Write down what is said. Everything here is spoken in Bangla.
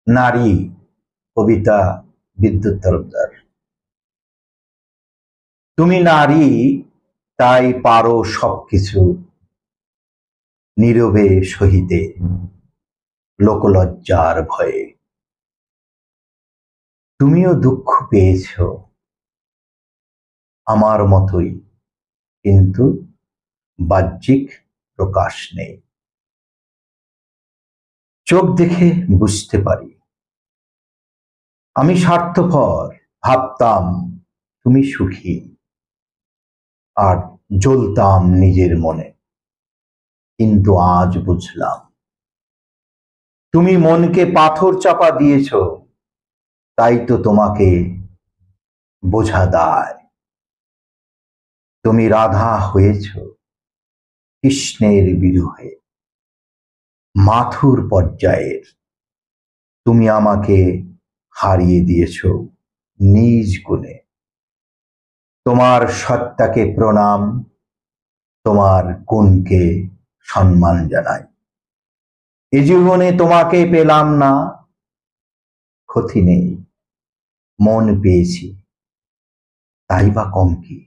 নারী, কবিতা বিদ্যুৎ তরফদার। তুমি নারী, তাই পারো সবকিছু নীরবে সহিতে, লোকলজ্জার ভয়ে। তুমিও দুঃখ পেয়েছ আমার মতোই, কিন্তু বাহ্যিক প্রকাশ নেই। চোখ দেখে বুঝতে পারি আমি স্বার্থপর, ভাবতাম তুমি সুখী, আর জ্বলতাম নিজের মনে। কিন্তু আজ বুঝলাম তুমি মনকে পাথর চাপা দিয়েছ, তাই তো তোমাকে বোঝা দায়। তুমি রাধা হয়েছ কৃষ্ণের বিরহে, মাথুর পর্যায়ের। তুমি আমাকে হারিয়ে দিয়েছ নিজ গুণে। তোমার সত্তাকে প্রণাম, তোমার গুণকে সম্মান জানাই। এ জীবনে তোমাকে পেলাম না, ক্ষতি নেই, মন পেয়েছি, তাই বা কম কি।